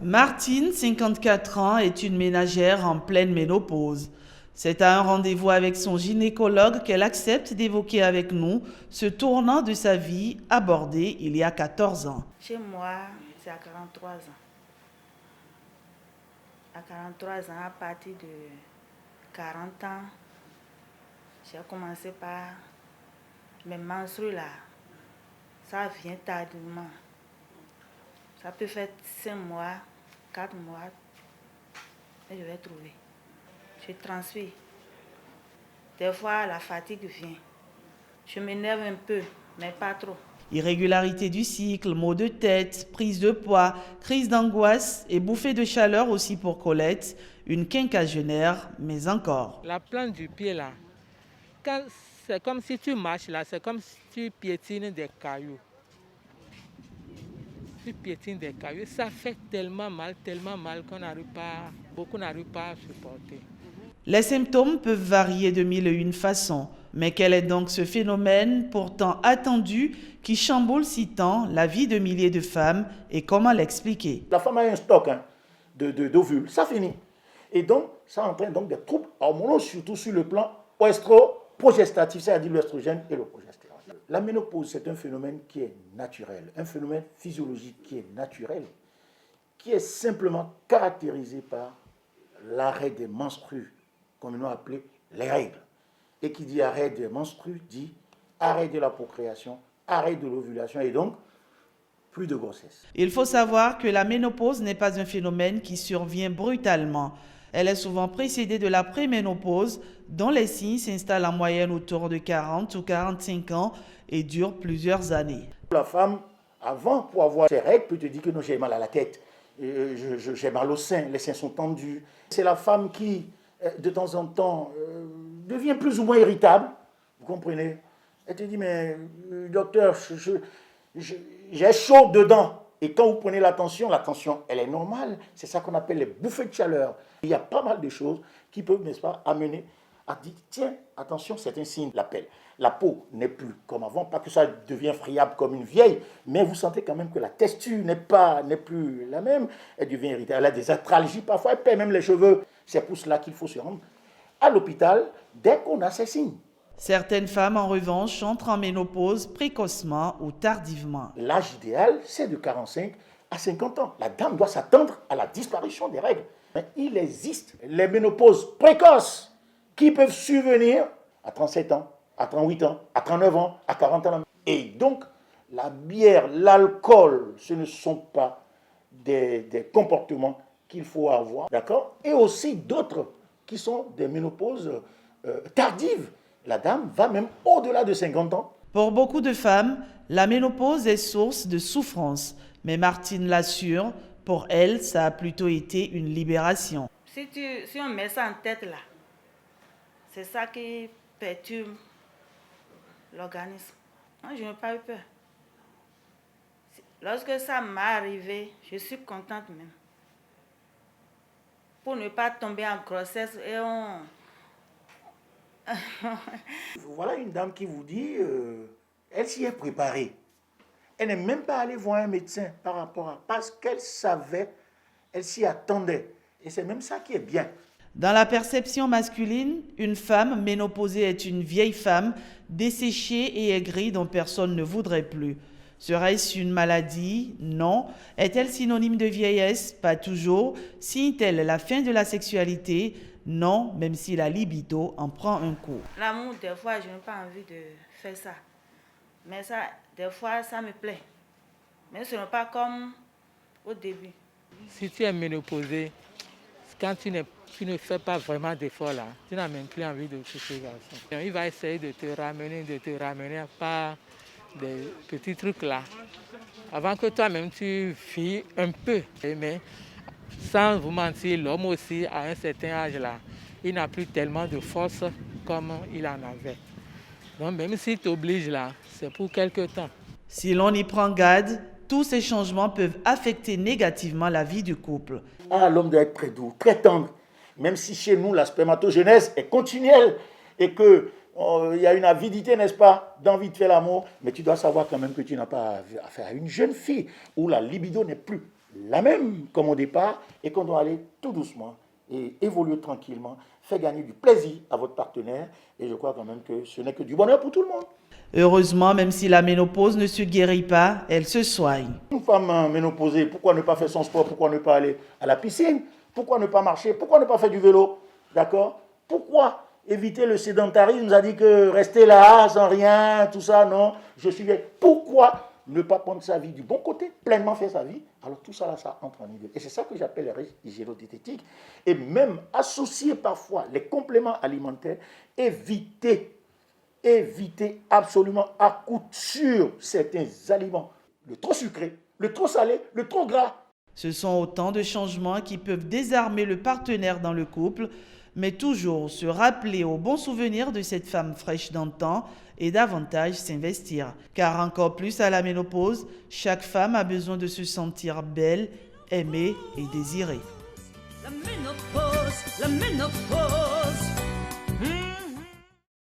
Martine, 54 ans, est une ménagère en pleine ménopause. C'est à un rendez-vous avec son gynécologue qu'elle accepte d'évoquer avec nous ce tournant de sa vie abordé il y a 14 ans. Chez moi, c'est à 43 ans. À 43 ans, à partir de 40 ans, j'ai commencé par mes menstrues là. Ça vient tardivement. Ça peut faire 5 mois, 4 mois, et je vais trouver. Je transfère. Des fois, la fatigue vient. Je m'énerve un peu, mais pas trop. Irrégularité du cycle, maux de tête, prise de poids, crise d'angoisse et bouffée de chaleur aussi pour Colette, une quinquagénaire, mais encore. La plante du pied là, c'est comme si tu marches là, c'est comme si tu piétines des cailloux. Tu piétines des cailloux, ça fait tellement mal beaucoup n'arrivent pas à supporter. Les symptômes peuvent varier de mille et une façons, mais quel est donc ce phénomène pourtant attendu qui chamboule si tant la vie de milliers de femmes et comment l'expliquer? La femme a un stock d'ovules, ça finit. Et donc, ça entraîne donc des troubles hormonaux, surtout sur le plan progestatif, c'est-à-dire l'estrogène et le progestérone. La ménopause, c'est un phénomène qui est naturel, un phénomène physiologique qui est naturel, qui est simplement caractérisé par l'arrêt des menstrues, communément appelé les règles. Et qui dit arrêt des menstrues dit arrêt de la procréation, arrêt de l'ovulation et donc plus de grossesse. Il faut savoir que la ménopause n'est pas un phénomène qui survient brutalement. Elle est souvent précédée de la préménopause, dont les signes s'installent en moyenne autour de 40 ou 45 ans et durent plusieurs années. La femme, avant, pour avoir ses règles, peut te dire que non, j'ai mal à la tête, j'ai mal au sein, les seins sont tendus. C'est la femme qui, de temps en temps, devient plus ou moins irritable, vous comprenez? Elle te dit, mais docteur, j'ai chaud dedans. Et quand vous prenez la tension, elle est normale. C'est ça qu'on appelle les bouffées de chaleur. Il y a pas mal de choses qui peuvent, n'est-ce pas, amener à dire, tiens, attention, c'est un signe d'appel. La peau n'est plus comme avant, pas que ça devient friable comme une vieille, mais vous sentez quand même que la texture n'est plus la même. Elle devient irritable, elle a des arthralgies parfois, elle perd même les cheveux. C'est pour cela qu'il faut se rendre à l'hôpital dès qu'on a ces signes. Certaines femmes, en revanche, entrent en ménopause précocement ou tardivement. L'âge idéal, c'est de 45 à 50 ans. La dame doit s'attendre à la disparition des règles. Mais il existe les ménopauses précoces qui peuvent survenir à 37 ans, à 38 ans, à 39 ans, à 40 ans. Et donc, la bière, l'alcool, ce ne sont pas des comportements qu'il faut avoir, d'accord? Et aussi d'autres qui sont des ménopauses tardives. La dame va même au-delà de 50 ans. Pour beaucoup de femmes, la ménopause est source de souffrance. Mais Martine l'assure, pour elle, ça a plutôt été une libération. Si on met ça en tête là, c'est ça qui perturbe l'organisme. Moi, je n'ai pas eu peur. Lorsque ça m'est arrivé, je suis contente même. Pour ne pas tomber en grossesse et on... Voilà une dame qui vous dit, elle s'y est préparée. Elle n'est même pas allée voir un médecin par rapport à... Parce qu'elle savait, elle s'y attendait. Et c'est même ça qui est bien. Dans la perception masculine, une femme ménopausée est une vieille femme desséchée et aigrie dont personne ne voudrait plus. Serait-ce une maladie? Non. Est-elle synonyme de vieillesse? Pas toujours. Signe-t-elle la fin de la sexualité? Non, même si la libido en prend un coup. L'amour, des fois, je n'ai pas envie de faire ça. Mais ça, des fois, ça me plaît. Mais ce n'est pas comme au début. Si tu es ménopausée, quand tu ne fais pas vraiment d'efforts là, tu n'as même plus envie de toucher garçon. Il va essayer de te ramener par des petits trucs là. Avant que toi-même tu vis un peu. Mais sans vous mentir, l'homme aussi, à un certain âge là, il n'a plus tellement de force comme il en avait. Donc même s'il t'oblige là, c'est pour quelque temps. Si l'on y prend garde, tous ces changements peuvent affecter négativement la vie du couple. Ah, l'homme doit être très doux, très tendre. Même si chez nous, la spermatogenèse est continuelle et qu'il y a une avidité, n'est-ce pas, d'envie de faire l'amour, mais tu dois savoir quand même que tu n'as pas affaire à une jeune fille où la libido n'est plus la même comme au départ et qu'on doit aller tout doucement et évoluer tranquillement, faire gagner du plaisir à votre partenaire. Et je crois quand même que ce n'est que du bonheur pour tout le monde. Heureusement, même si la ménopause ne se guérit pas, elle se soigne. Une femme ménopausée, pourquoi ne pas faire son sport? Pourquoi ne pas aller à la piscine? Pourquoi ne pas marcher? Pourquoi ne pas faire du vélo? D'accord? Pourquoi éviter le sédentarisme? On nous a dit que rester là sans rien, tout ça, non. Je suis bien. Pourquoi ne pas prendre sa vie du bon côté, pleinement faire sa vie? Alors tout ça, là, ça entre en niveau. Et c'est ça que j'appelle les risques hygiéno-diététiques. Et même associer parfois les compléments alimentaires, éviter absolument à coup sûr certains aliments. Le trop sucré, le trop salé, le trop gras. Ce sont autant de changements qui peuvent désarmer le partenaire dans le couple, mais toujours se rappeler aux bons souvenirs de cette femme fraîche d'antan et davantage s'investir. Car encore plus à la ménopause, chaque femme a besoin de se sentir belle, aimée et désirée. La ménopause.